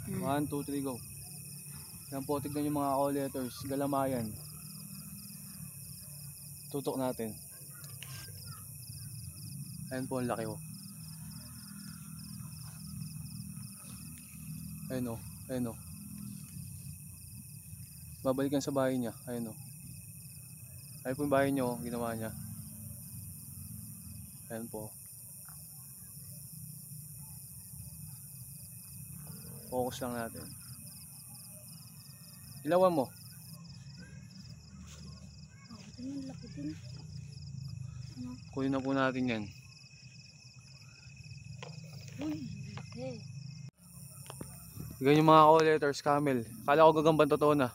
1, 2, 3, go. Yan po, tignan yung mga call letters. Galamayan. Tutok natin. Ayan po, ang laki oh. Ayan oh, ayan oh. Babalikan sa bahay niya. Ayan oh. Ayan po yung bahay niya oh, ginawa niya. Ayan po. Focus lang natin. Ilawan mo. Kunin na po natin yan. Ganyan yung mga call letters, camel. Kala ko gagamban, totoo na.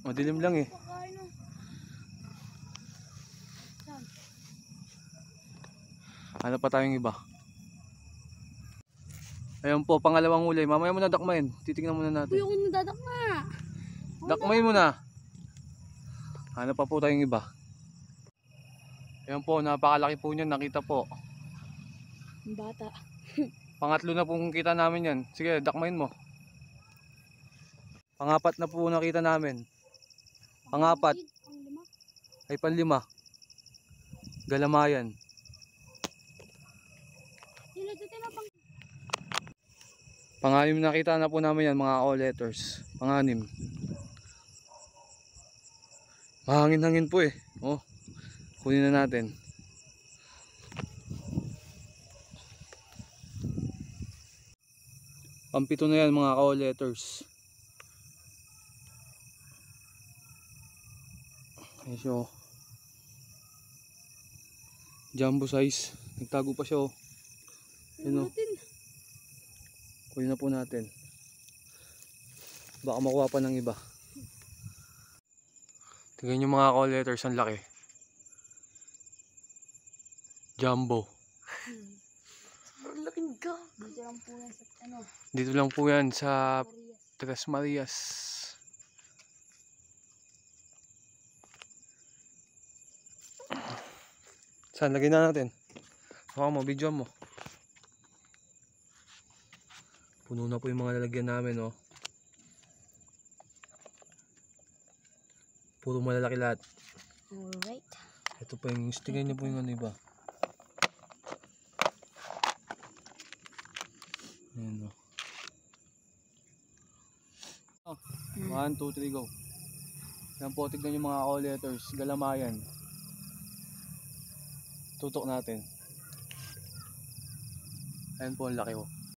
Madilim lang eh. Ano pa tayong iba? Ayun po, pangalawang huli. Mamaya mo na dakmayin. Titignan muna natin. Uy, ako nadadakma. Dakmayin mo na. Ano pa po tayong iba? Ayun po, napakalaki po niyan. Nakita po. Ang bata. Pangatlo na pong kita namin yan. Sige, dakmayin mo. Pangapat na po nakita namin. Pangapat. Ay panlima. Galamayan. Panganim nakita na po namin yan, mga call letters. Panganim. Mahangin-hangin po eh. Oh, kunin na natin. Pampito na yan, mga call letters. Ayan siya oh. Jumbo size. Nagtago pa siya oh. Ayan oh. Kunin na po natin. Baka makuha pa ng iba. Tingnan yung mga call letters, ang laki. Jumbo. Laking ka. Dito lang po yan sa ano. Dito lang po yan sa Tres Marias. Saan? Lagyan na natin. Baka mo, video mo. Puno na po yung mga lalagyan namin oh. Puro malalaki lahat. Alright. Ito pa yung tingnan niyo po yung ano iba. Ayan oh. 1, 2, 3, go. Yan po, tignan yung mga call letters. Galamayan. Tutok natin. Ayan po, ang laki oh.